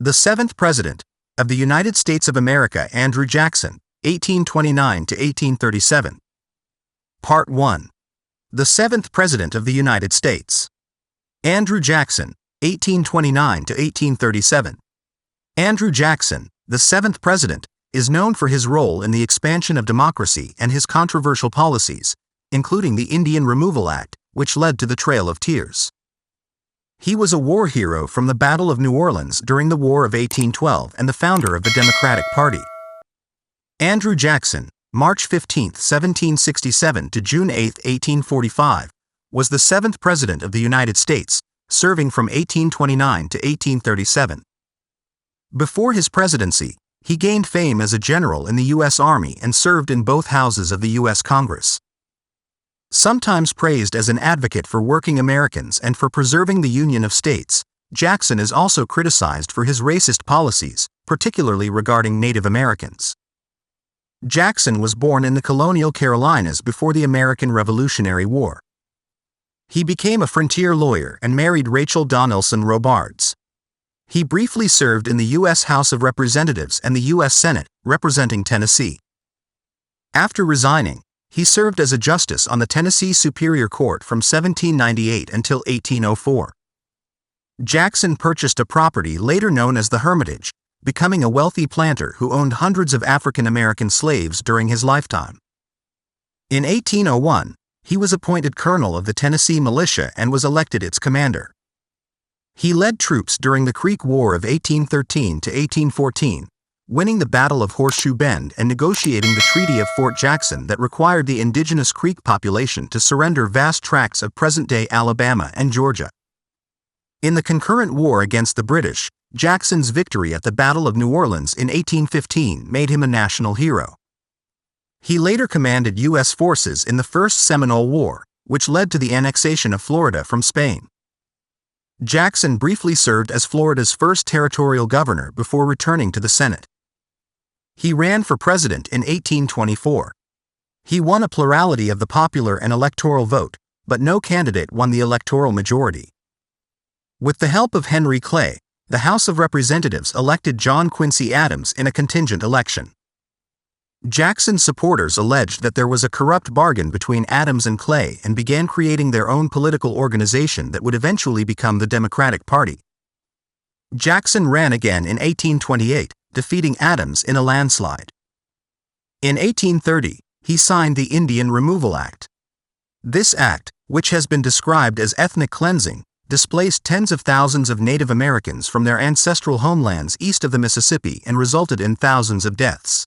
The seventh President of the United States of America, Andrew Jackson, 1829 to 1837. Part 1. The seventh President of the United States. Andrew Jackson, 1829 to 1837. Andrew Jackson, the seventh President, is known for his role in the expansion of democracy and his controversial policies, including the Indian Removal Act, which led to the Trail of Tears. He was a war hero from the Battle of New Orleans during the War of 1812 and the founder of the Democratic Party. Andrew Jackson, March 15, 1767 to June 8, 1845, was the seventh President of the United States, serving from 1829 to 1837. Before his presidency, he gained fame as a general in the U.S. Army and served in both houses of the U.S. Congress. Sometimes praised as an advocate for working Americans and for preserving the Union of States, Jackson is also criticized for his racist policies, particularly regarding Native Americans. Jackson was born in the colonial Carolinas before the American Revolutionary War. He became a frontier lawyer and married Rachel Donelson Robards. He briefly served in the U.S. House of Representatives and the U.S. Senate, representing Tennessee. After resigning, he served as a justice on the Tennessee Superior Court from 1798 until 1804. Jackson purchased a property later known as the Hermitage, becoming a wealthy planter who owned hundreds of African American slaves during his lifetime. In 1801, he was appointed colonel of the Tennessee militia and was elected its commander. He led troops during the Creek War of 1813 to 1814, winning the Battle of Horseshoe Bend and negotiating the Treaty of Fort Jackson that required the indigenous Creek population to surrender vast tracts of present-day Alabama and Georgia. In the concurrent war against the British, Jackson's victory at the Battle of New Orleans in 1815 made him a national hero. He later commanded U.S. forces in the First Seminole War, which led to the annexation of Florida from Spain. Jackson briefly served as Florida's first territorial governor before returning to the Senate. He ran for president in 1824. He won a plurality of the popular and electoral vote, but no candidate won the electoral majority. With the help of Henry Clay, the House of Representatives elected John Quincy Adams in a contingent election. Jackson's supporters alleged that there was a corrupt bargain between Adams and Clay and began creating their own political organization that would eventually become the Democratic Party. Jackson ran again in 1828, defeating Adams in a landslide. In 1830, he signed the Indian Removal Act. This act, which has been described as ethnic cleansing, displaced tens of thousands of Native Americans from their ancestral homelands east of the Mississippi and resulted in thousands of deaths.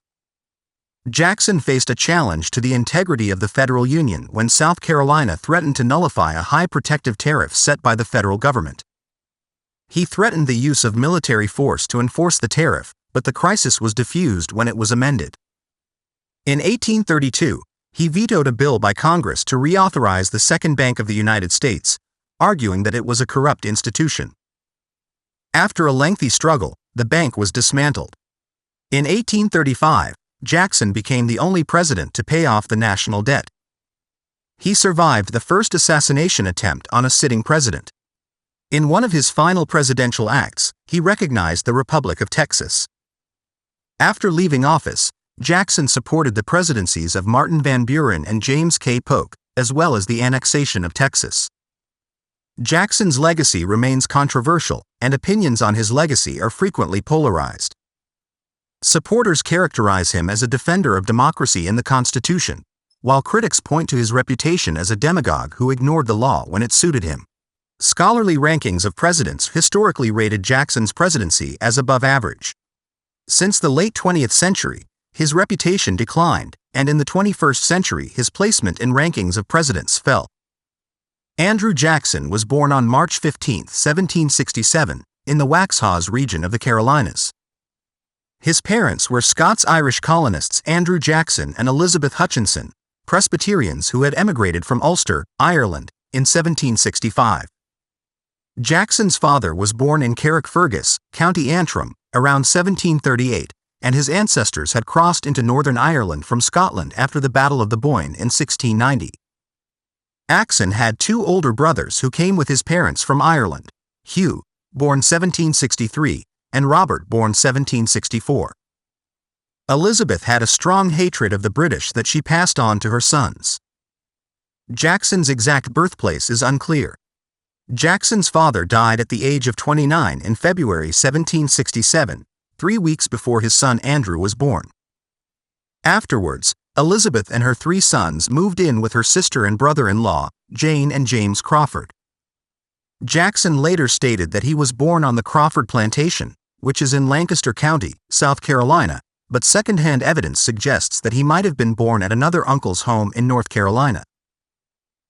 Jackson faced a challenge to the integrity of the federal union when South Carolina threatened to nullify a high protective tariff set by the federal government. He threatened the use of military force to enforce the tariff, but the crisis was diffused when it was amended. In 1832, he vetoed a bill by Congress to reauthorize the Second Bank of the United States, arguing that it was a corrupt institution. After a lengthy struggle, the bank was dismantled. In 1835, Jackson became the only president to pay off the national debt. He survived the first assassination attempt on a sitting president. In one of his final presidential acts, he recognized the Republic of Texas. After leaving office, Jackson supported the presidencies of Martin Van Buren and James K. Polk, as well as the annexation of Texas. Jackson's legacy remains controversial, and opinions on his legacy are frequently polarized. Supporters characterize him as a defender of democracy and the Constitution, while critics point to his reputation as a demagogue who ignored the law when it suited him. Scholarly rankings of presidents historically rated Jackson's presidency as above average. Since the late 20th century, his reputation declined, and in the 21st century his placement in rankings of presidents fell. Andrew Jackson was born on March 15, 1767, in the Waxhaws region of the Carolinas. His parents were Scots-Irish colonists Andrew Jackson and Elizabeth Hutchinson, Presbyterians who had emigrated from Ulster, Ireland, in 1765. Jackson's father was born in Carrickfergus, County Antrim, around 1738, and his ancestors had crossed into Northern Ireland from Scotland after the Battle of the Boyne in 1690. Jackson had two older brothers who came with his parents from Ireland: Hugh, born 1763, and Robert, born 1764. Elizabeth had a strong hatred of the British that she passed on to her sons. Jackson's exact birthplace is unclear. Jackson's father died at the age of 29 in February 1767, 3 weeks before his son Andrew was born. Afterwards, Elizabeth and her 3 sons moved in with her sister and brother-in-law, Jane and James Crawford. Jackson later stated that he was born on the Crawford Plantation, which is in Lancaster County, South Carolina, but second-hand evidence suggests that he might have been born at another uncle's home in North Carolina.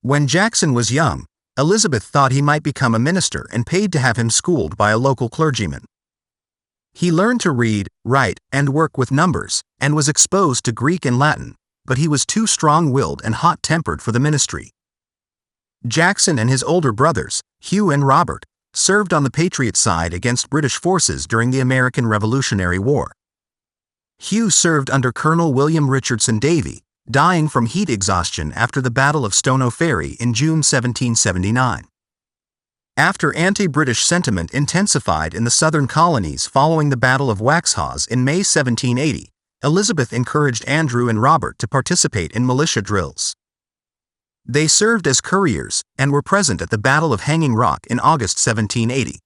When Jackson was young, Elizabeth thought he might become a minister and paid to have him schooled by a local clergyman. He learned to read, write, and work with numbers, and was exposed to Greek and Latin, but he was too strong-willed and hot-tempered for the ministry. Jackson and his older brothers, Hugh and Robert, served on the Patriot side against British forces during the American Revolutionary War. Hugh served under Colonel William Richardson Davie, dying from heat exhaustion after the Battle of Stono Ferry in June 1779. After anti-British sentiment intensified in the southern colonies following the Battle of Waxhaws in May 1780, Elizabeth encouraged Andrew and Robert to participate in militia drills. They served as couriers and were present at the Battle of Hanging Rock in August 1780.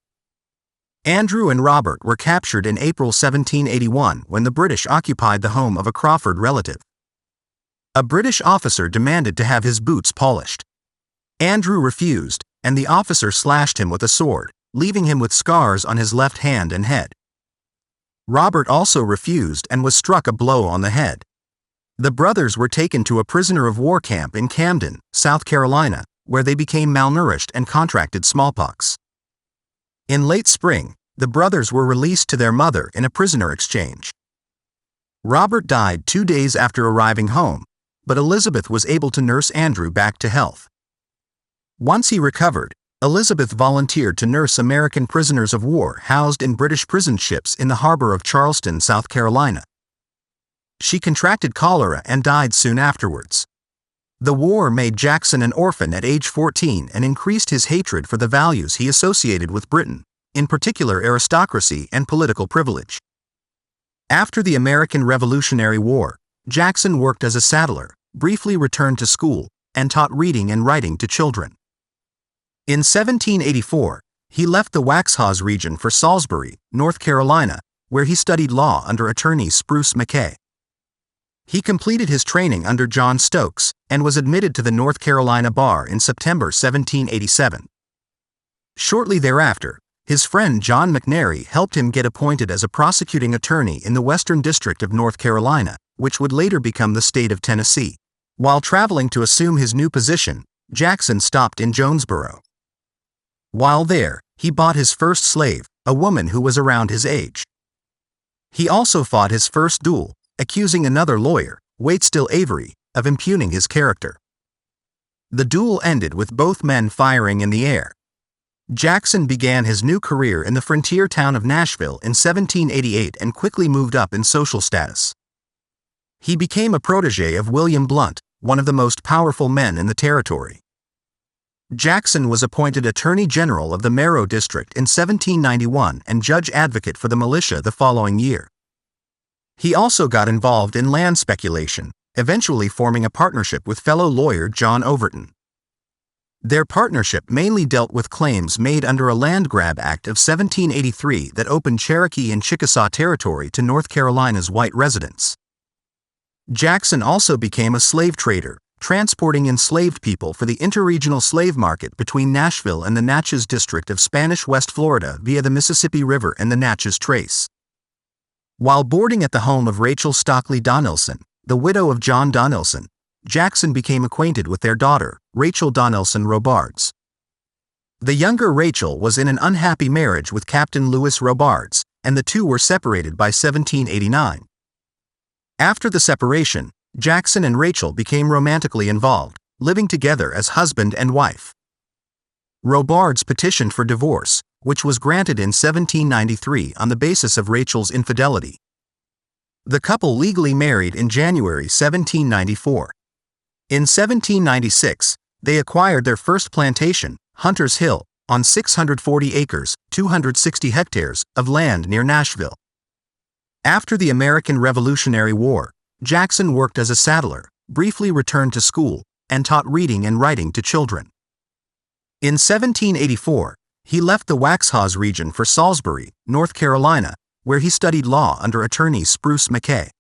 Andrew and Robert were captured in April 1781 when the British occupied the home of a Crawford relative. A British officer demanded to have his boots polished. Andrew refused, and the officer slashed him with a sword, leaving him with scars on his left hand and head. Robert also refused and was struck a blow on the head. The brothers were taken to a prisoner of war camp in Camden, South Carolina, where they became malnourished and contracted smallpox. In late spring, the brothers were released to their mother in a prisoner exchange. Robert died 2 days after arriving home, but Elizabeth was able to nurse Andrew back to health. Once he recovered, Elizabeth volunteered to nurse American prisoners of war housed in British prison ships in the harbor of Charleston, South Carolina. She contracted cholera and died soon afterwards. The war made Jackson an orphan at age 14 and increased his hatred for the values he associated with Britain, in particular aristocracy and political privilege. After the American Revolutionary War, Jackson worked as a saddler, briefly returned to school, and taught reading and writing to children. In 1784, he left the Waxhaws region for Salisbury, North Carolina, where he studied law under attorney Spruce McKay. He completed his training under John Stokes and was admitted to the North Carolina bar in September 1787. Shortly thereafter, his friend John McNary helped him get appointed as a prosecuting attorney in the Western District of North Carolina, which would later become the state of Tennessee. While traveling to assume his new position, Jackson stopped in Jonesboro. While there, he bought his first slave, a woman who was around his age. He also fought his first duel, accusing another lawyer, Waitstill Avery, of impugning his character. The duel ended with both men firing in the air. Jackson began his new career in the frontier town of Nashville in 1788 and quickly moved up in social status. He became a protege of William Blount, one of the most powerful men in the territory. Jackson was appointed Attorney General of the Merrow District in 1791 and Judge Advocate for the militia the following year. He also got involved in land speculation, eventually forming a partnership with fellow lawyer John Overton. Their partnership mainly dealt with claims made under a Land Grab Act of 1783 that opened Cherokee and Chickasaw territory to North Carolina's white residents. Jackson also became a slave trader, transporting enslaved people for the interregional slave market between Nashville and the Natchez District of Spanish West Florida via the Mississippi River and the Natchez Trace. While boarding at the home of Rachel Stockley Donelson, the widow of John Donelson, Jackson became acquainted with their daughter, Rachel Donelson Robards. The younger Rachel was in an unhappy marriage with Captain Louis Robards, and the two were separated by 1789. After the separation, Jackson and Rachel became romantically involved, living together as husband and wife. Robards petitioned for divorce, which was granted in 1793 on the basis of Rachel's infidelity. The couple legally married in January 1794. In 1796, they acquired their first plantation, Hunter's Hill, on 640 acres, 260 hectares, of land near Nashville. After the American Revolutionary War, Jackson worked as a saddler, briefly returned to school, and taught reading and writing to children. In 1784, he left the Waxhaws region for Salisbury, North Carolina, where he studied law under attorney Spruce Mackay.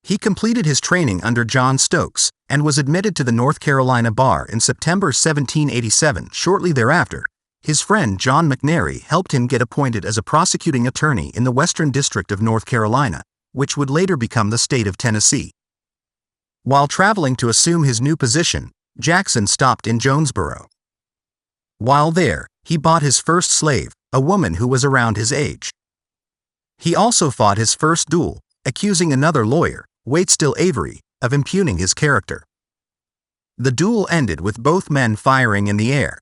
He completed his training under John Stokes and was admitted to the North Carolina bar in September 1787. Shortly thereafter, his friend John McNary helped him get appointed as a prosecuting attorney in the Western District of North Carolina, which would later become the state of Tennessee. While traveling to assume his new position, Jackson stopped in Jonesboro. While there, he bought his first slave, a woman who was around his age. He also fought his first duel, accusing another lawyer, Waitstill Avery, of impugning his character. The duel ended with both men firing in the air.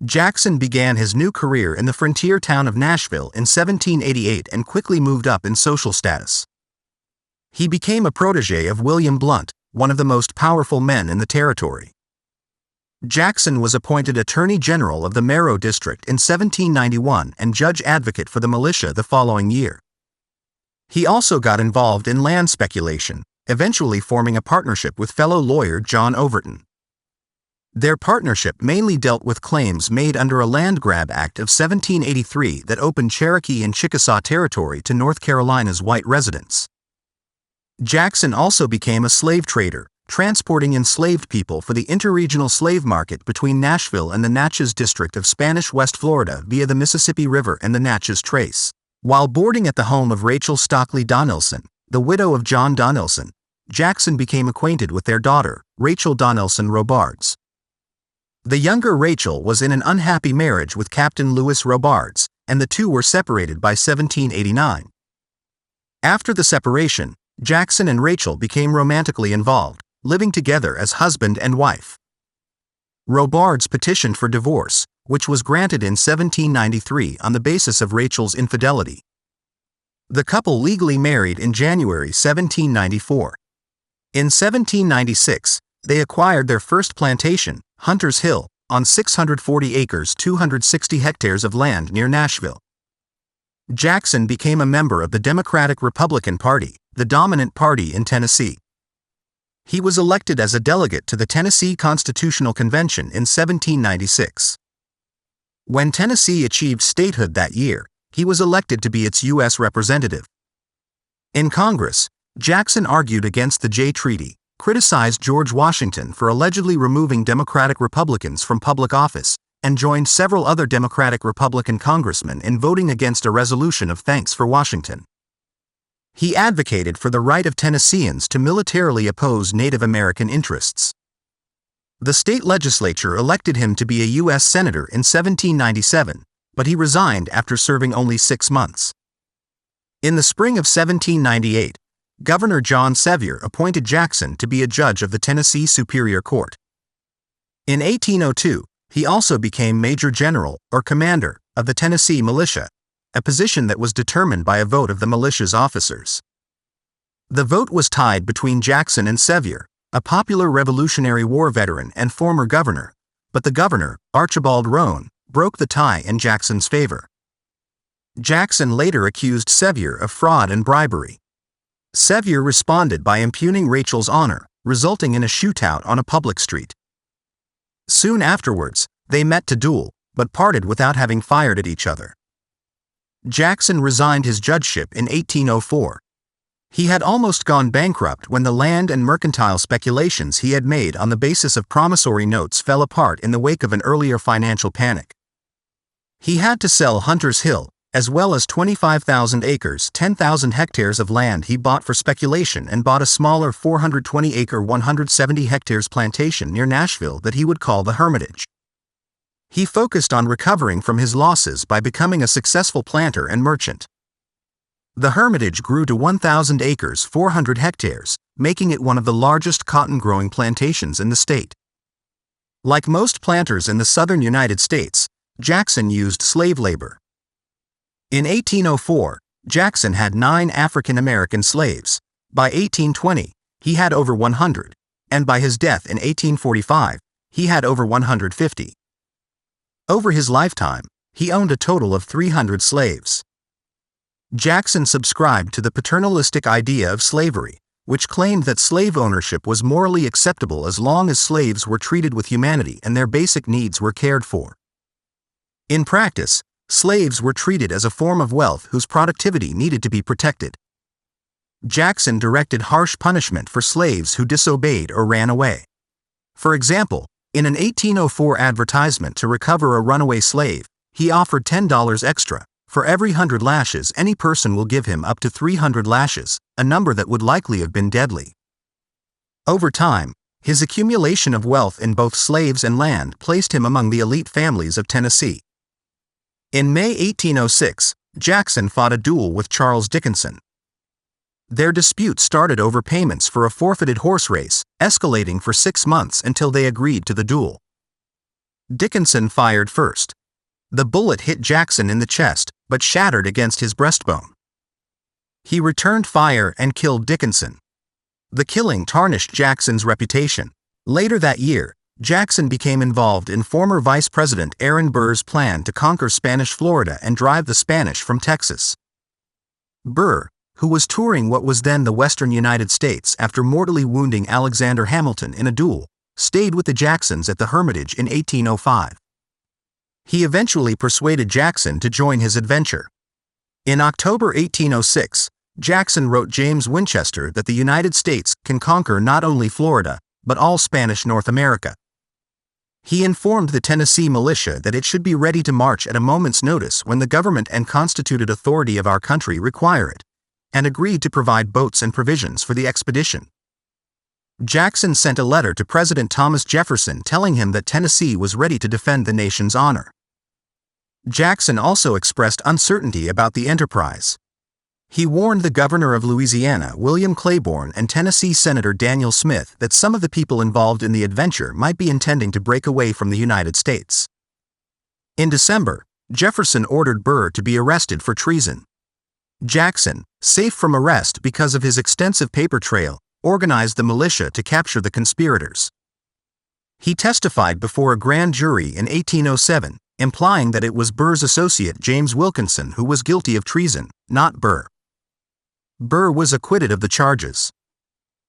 Jackson began his new career in the frontier town of Nashville in 1788 and quickly moved up in social status. He became a protege of William Blount, one of the most powerful men in the territory. Jackson was appointed Attorney General of the Merrow District in 1791 and Judge Advocate for the militia the following year. He also got involved in land speculation, eventually forming a partnership with fellow lawyer John Overton. Their partnership mainly dealt with claims made under a Land Grab Act of 1783 that opened Cherokee and Chickasaw territory to North Carolina's white residents. Jackson also became a slave trader, transporting enslaved people for the interregional slave market between Nashville and the Natchez district of Spanish West Florida via the Mississippi River and the Natchez Trace. While boarding at the home of Rachel Stockley Donelson, the widow of John Donelson, Jackson became acquainted with their daughter, Rachel Donelson Robards. The younger Rachel was in an unhappy marriage with Captain Lewis Robards, and the two were separated by 1789. After the separation, Jackson and Rachel became romantically involved, living together as husband and wife. Robards petitioned for divorce, which was granted in 1793 on the basis of Rachel's infidelity. The couple legally married in January 1794. In 1796, they acquired their first plantation, Hunter's Hill, on 640 acres, 260 hectares of land near Nashville. Jackson became a member of the Democratic-Republican Party, the dominant party in Tennessee. He was elected as a delegate to the Tennessee Constitutional Convention in 1796. When Tennessee achieved statehood that year, he was elected to be its U.S. representative. In Congress, Jackson argued against the Jay Treaty, criticized George Washington for allegedly removing Democratic Republicans from public office, and joined several other Democratic-Republican congressmen in voting against a resolution of thanks for Washington. He advocated for the right of Tennesseans to militarily oppose Native American interests. The state legislature elected him to be a U.S. Senator in 1797, but he resigned after serving only 6 months. In the spring of 1798, Governor John Sevier appointed Jackson to be a judge of the Tennessee Superior Court. In 1802, he also became Major General, or Commander, of the Tennessee Militia, a position that was determined by a vote of the militia's officers. The vote was tied between Jackson and Sevier, a popular Revolutionary War veteran and former governor, but the governor, Archibald Roane, broke the tie in Jackson's favor. Jackson later accused Sevier of fraud and bribery. Sevier responded by impugning Rachel's honor, resulting in a shootout on a public street. Soon afterwards, they met to duel, but parted without having fired at each other. Jackson resigned his judgeship in 1804. He had almost gone bankrupt when the land and mercantile speculations he had made on the basis of promissory notes fell apart in the wake of an earlier financial panic. He had to sell Hunter's Hill, as well as 25,000 acres, 10,000 hectares of land he bought for speculation, and bought a smaller 420-acre 170 hectares plantation near Nashville that he would call the Hermitage. He focused on recovering from his losses by becoming a successful planter and merchant. The Hermitage grew to 1,000 acres, 400 hectares, making it one of the largest cotton-growing plantations in the state. Like most planters in the southern United States, Jackson used slave labor. In 1804, Jackson had 9 African American slaves. By 1820, he had over 100, and by his death in 1845, he had over 150. Over his lifetime, he owned a total of 300 slaves. Jackson subscribed to the paternalistic idea of slavery, which claimed that slave ownership was morally acceptable as long as slaves were treated with humanity and their basic needs were cared for. In practice, slaves were treated as a form of wealth whose productivity needed to be protected. Jackson directed harsh punishment for slaves who disobeyed or ran away. For example, in an 1804 advertisement to recover a runaway slave, he offered $10 extra. For every 100 lashes, any person will give him up to 300 lashes, a number that would likely have been deadly. Over time, his accumulation of wealth in both slaves and land placed him among the elite families of Tennessee. In May 1806, Jackson fought a duel with Charles Dickinson. Their dispute started over payments for a forfeited horse race, escalating for 6 months until they agreed to the duel. Dickinson fired first. The bullet hit Jackson in the chest, but shattered against his breastbone. He returned fire and killed Dickinson. The killing tarnished Jackson's reputation. Later that year, Jackson became involved in former Vice President Aaron Burr's plan to conquer Spanish Florida and drive the Spanish from Texas. Burr, who was touring what was then the western United States after mortally wounding Alexander Hamilton in a duel, stayed with the Jacksons at the Hermitage in 1805. He eventually persuaded Jackson to join his adventure. In October 1806, Jackson wrote James Winchester that the United States can conquer not only Florida, but all Spanish North America. He informed the Tennessee militia that it should be ready to march at a moment's notice when the government and constituted authority of our country require it, and agreed to provide boats and provisions for the expedition. Jackson sent a letter to President Thomas Jefferson telling him that Tennessee was ready to defend the nation's honor. Jackson also expressed uncertainty about the enterprise. He warned the governor of Louisiana, William Claiborne, and Tennessee Senator Daniel Smith that some of the people involved in the adventure might be intending to break away from the United States. In December, Jefferson ordered Burr to be arrested for treason. Jackson, safe from arrest because of his extensive paper trail, organized the militia to capture the conspirators. He testified before a grand jury in 1807, implying that it was Burr's associate James Wilkinson who was guilty of treason, not Burr. Burr was acquitted of the charges.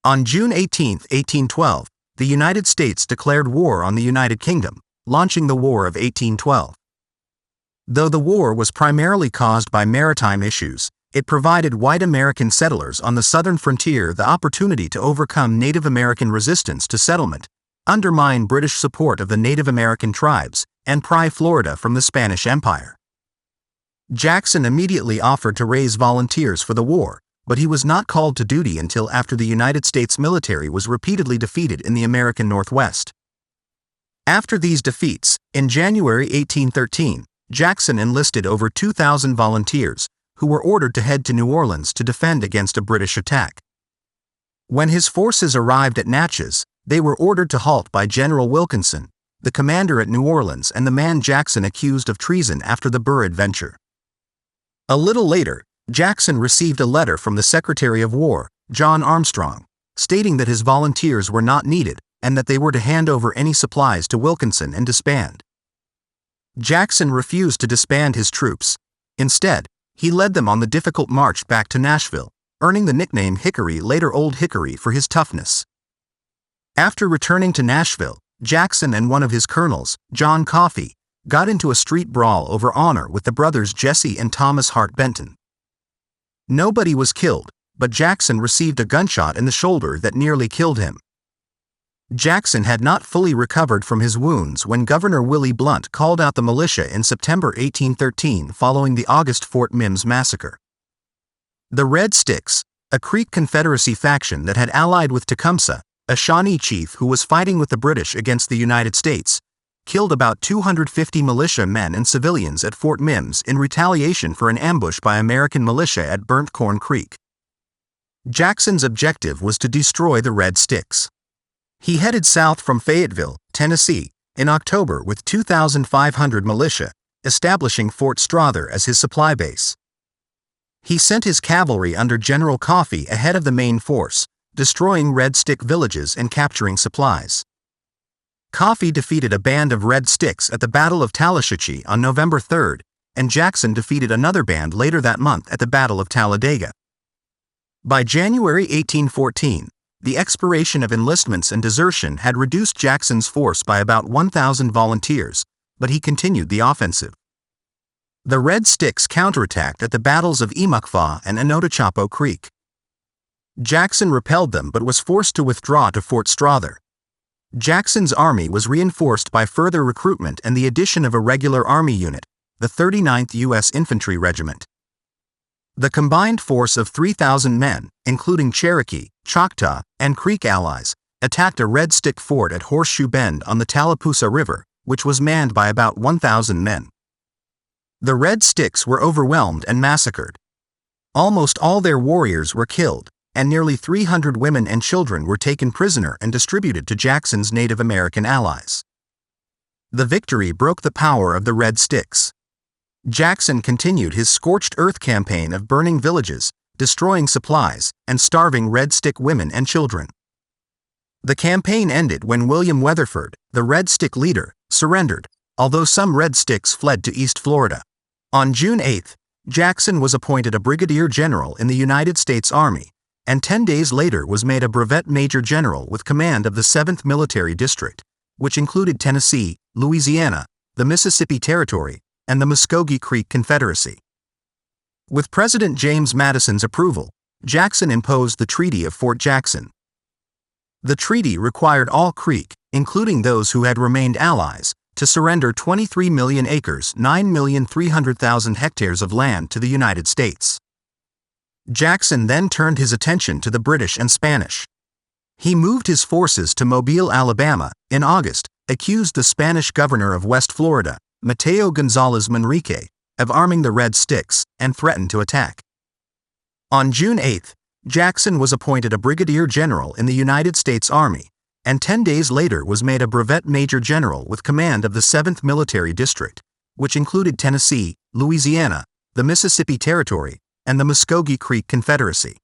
On June 18, 1812, the United States declared war on the United Kingdom, launching the War of 1812. Though the war was primarily caused by maritime issues, it provided white American settlers on the southern frontier the opportunity to overcome Native American resistance to settlement, undermine British support of the Native American tribes, and pry Florida from the Spanish Empire. Jackson immediately offered to raise volunteers for the war, but he was not called to duty until after the United States military was repeatedly defeated in the American Northwest. After these defeats, in January 1813, Jackson enlisted over 2,000 volunteers, who were ordered to head to New Orleans to defend against a British attack. When his forces arrived at Natchez, they were ordered to halt by General Wilkinson, the commander at New Orleans and the man Jackson accused of treason after the Burr adventure. A little later, Jackson received a letter from the Secretary of War, John Armstrong, stating that his volunteers were not needed and that they were to hand over any supplies to Wilkinson and disband. Jackson refused to disband his troops. Instead, he led them on the difficult march back to Nashville, earning the nickname Hickory, later Old Hickory, for his toughness. After returning to Nashville, Jackson and one of his colonels, John Coffee, got into a street brawl over honor with the brothers Jesse and Thomas Hart Benton. Nobody was killed, but Jackson received a gunshot in the shoulder that nearly killed him. Jackson had not fully recovered from his wounds when Governor Willie Blount called out the militia in September 1813 following the August Fort Mims massacre. The Red Sticks, a Creek Confederacy faction that had allied with Tecumseh, a Shawnee chief who was fighting with the British against the United States, killed about 250 militia men and civilians at Fort Mims in retaliation for an ambush by American militia at Burnt Corn Creek. Jackson's objective was to destroy the Red Sticks. He headed south from Fayetteville, Tennessee, in October with 2,500 militia, establishing Fort Strother as his supply base. He sent his cavalry under General Coffee ahead of the main force, destroying Red Stick villages and capturing supplies. Coffee defeated a band of Red Sticks at the Battle of Tallushatchee on November 3, and Jackson defeated another band later that month at the Battle of Talladega. By January 1814, the expiration of enlistments and desertion had reduced Jackson's force by about 1,000 volunteers, but he continued the offensive. The Red Sticks counterattacked at the battles of Emuckfaw and Onotochapo Creek. Jackson repelled them but was forced to withdraw to Fort Strother. Jackson's army was reinforced by further recruitment and the addition of a regular army unit, the 39th U.S. Infantry Regiment. The combined force of 3,000 men, including Cherokee, Choctaw, and Creek allies, attacked a Red Stick fort at Horseshoe Bend on the Tallapoosa River, which was manned by about 1,000 men. The Red Sticks were overwhelmed and massacred. Almost all their warriors were killed, and nearly 300 women and children were taken prisoner and distributed to Jackson's Native American allies. The victory broke the power of the Red Sticks. Jackson continued his scorched earth campaign of burning villages, destroying supplies, and starving Red Stick women and children. The campaign ended when William Weatherford, the Red Stick leader, surrendered, although some Red Sticks fled to East Florida. On June 8, Jackson was appointed a brigadier general in the United States Army, and 10 days later was made a brevet major general with command of the 7th Military District, which included Tennessee, Louisiana, the Mississippi Territory, and the Muskogee Creek Confederacy. With President James Madison's approval, Jackson imposed the Treaty of Fort Jackson. The treaty required all Creek, including those who had remained allies, to surrender 23 million acres, 9,300,000 hectares of land to the United States. Jackson then turned his attention to the British and Spanish. He moved his forces to Mobile, Alabama, in August, accused the Spanish governor of West Florida, Mateo González Manrique, of arming the Red Sticks, and threatened to attack. On June 8, Jackson was appointed a brigadier general in the United States Army, and 10 days later was made a brevet major general with command of the 7th Military District, which included Tennessee, Louisiana, the Mississippi Territory, and the Muskogee Creek Confederacy.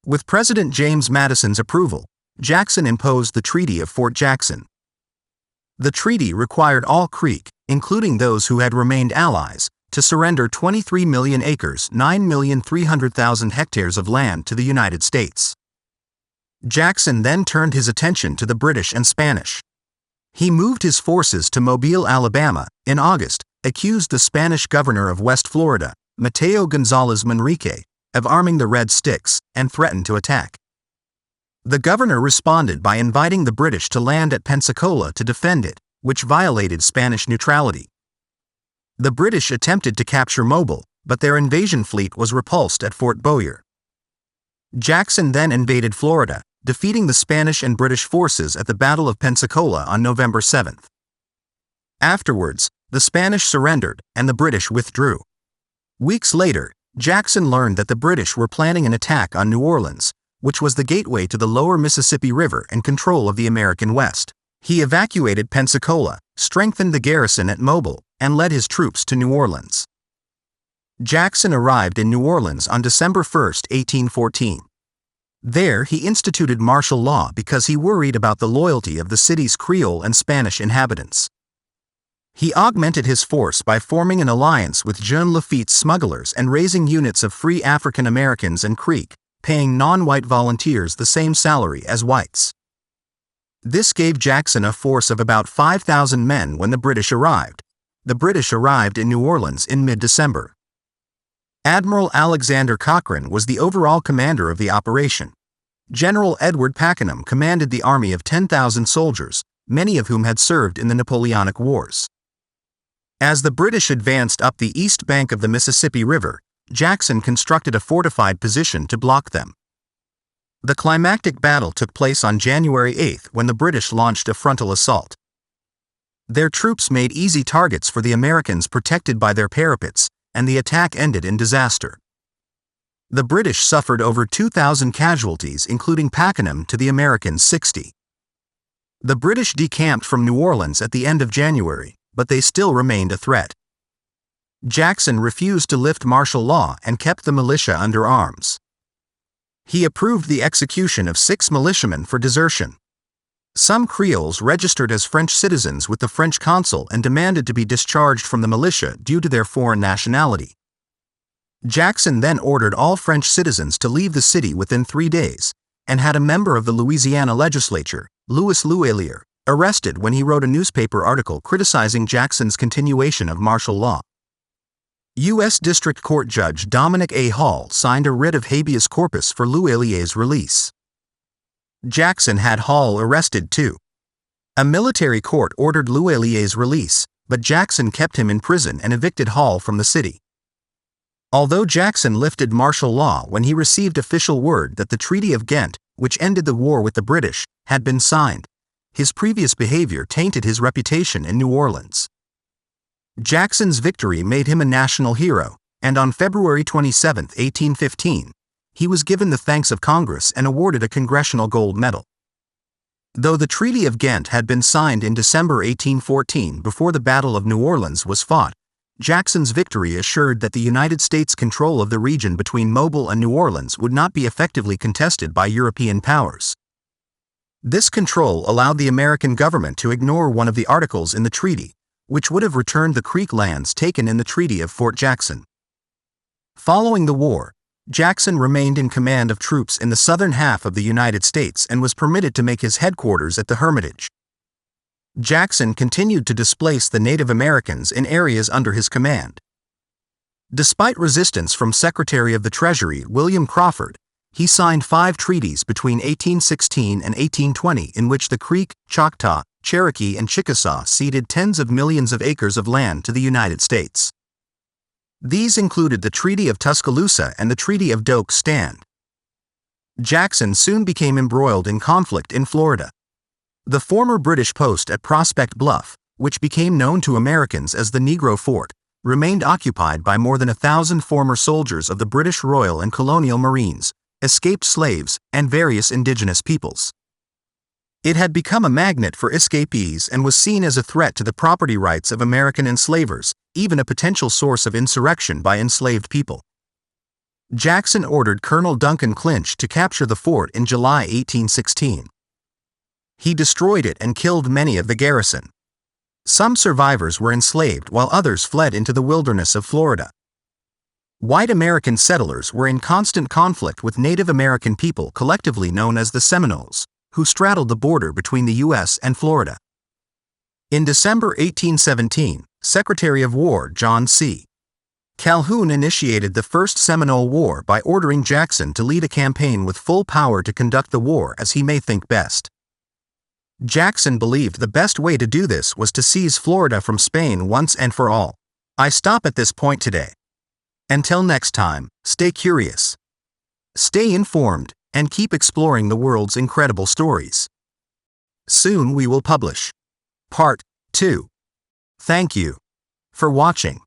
With President James Madison's approval, Jackson imposed the Treaty of Fort Jackson. The treaty required all Creek, including those who had remained allies, to surrender 23 million acres, 9,300,000 hectares of land to the United States. Jackson then turned his attention to the British and Spanish. He moved his forces to Mobile, Alabama, in August, accused the Spanish governor of West Florida, Mateo González Manrique, of arming the Red Sticks, and threatened to attack. The governor responded by inviting the British to land at Pensacola to defend it, which violated Spanish neutrality. The British attempted to capture Mobile, but their invasion fleet was repulsed at Fort Bowyer. Jackson then invaded Florida, defeating the Spanish and British forces at the Battle of Pensacola on November 7. Afterwards, the Spanish surrendered and the British withdrew. Weeks later, Jackson learned that the British were planning an attack on New Orleans, which was the gateway to the lower Mississippi River and control of the American West. He evacuated Pensacola, strengthened the garrison at Mobile, and led his troops to New Orleans. Jackson arrived in New Orleans on December 1, 1814. There he instituted martial law because he worried about the loyalty of the city's Creole and Spanish inhabitants. He augmented his force by forming an alliance with Jean Lafitte's smugglers and raising units of free African Americans and Creek, paying non-white volunteers the same salary as whites. This gave Jackson a force of about 5,000 men when the British arrived. The British arrived in New Orleans in mid-December. Admiral Alexander Cochrane was the overall commander of the operation. General Edward Pakenham commanded the army of 10,000 soldiers, many of whom had served in the Napoleonic Wars. As the British advanced up the east bank of the Mississippi River, Jackson constructed a fortified position to block them. The climactic battle took place on January 8 when the British launched a frontal assault. Their troops made easy targets for the Americans protected by their parapets, and the attack ended in disaster. The British suffered over 2,000 casualties, including Pakenham to the Americans' 60. The British decamped from New Orleans at the end of January, but they still remained a threat. Jackson refused to lift martial law and kept the militia under arms. He approved the execution of 6 militiamen for desertion. Some Creoles registered as French citizens with the French consul and demanded to be discharged from the militia due to their foreign nationality. Jackson then ordered all French citizens to leave the city within 3 days, and had a member of the Louisiana legislature, Louis Louelier, arrested when he wrote a newspaper article criticizing Jackson's continuation of martial law. U.S. District Court Judge Dominic A. Hall signed a writ of habeas corpus for Louelier's release. Jackson had Hall arrested too. A military court ordered Louelier's release, but Jackson kept him in prison and evicted Hall from the city. Although Jackson lifted martial law when he received official word that the Treaty of Ghent, which ended the war with the British, had been signed, his previous behavior tainted his reputation in New Orleans. Jackson's victory made him a national hero, and on February 27, 1815, he was given the thanks of Congress and awarded a Congressional Gold Medal. Though the Treaty of Ghent had been signed in December 1814 before the Battle of New Orleans was fought, Jackson's victory assured that the United States' control of the region between Mobile and New Orleans would not be effectively contested by European powers. This control allowed the American government to ignore one of the articles in the treaty, which would have returned the Creek lands taken in the Treaty of Fort Jackson. Following the war, Jackson remained in command of troops in the southern half of the United States and was permitted to make his headquarters at the Hermitage. Jackson continued to displace the Native Americans in areas under his command. Despite resistance from Secretary of the Treasury William Crawford, he signed 5 treaties between 1816 and 1820 in which the Creek, Choctaw, Cherokee, and Chickasaw ceded tens of millions of acres of land to the United States. These included the Treaty of Tuscaloosa and the Treaty of Doak Stand. Jackson soon became embroiled in conflict in Florida. The former British post at Prospect Bluff, which became known to Americans as the Negro Fort, remained occupied by more than 1,000 former soldiers of the British Royal and Colonial Marines, escaped slaves, and various indigenous peoples. It had become a magnet for escapees and was seen as a threat to the property rights of American enslavers, even a potential source of insurrection by enslaved people. Jackson ordered Colonel Duncan Clinch to capture the fort in July 1816. He destroyed it and killed many of the garrison. Some survivors were enslaved while others fled into the wilderness of Florida. White American settlers were in constant conflict with Native American people collectively known as the Seminoles, who straddled the border between the U.S. and Florida. In December 1817, Secretary of War John C. Calhoun initiated the First Seminole War by ordering Jackson to lead a campaign with full power to conduct the war as he may think best. Jackson believed the best way to do this was to seize Florida from Spain once and for all. I stop at this point today. Until next time, stay curious, stay informed, and keep exploring the world's incredible stories. Soon we will publish Part 2. Thank you for watching.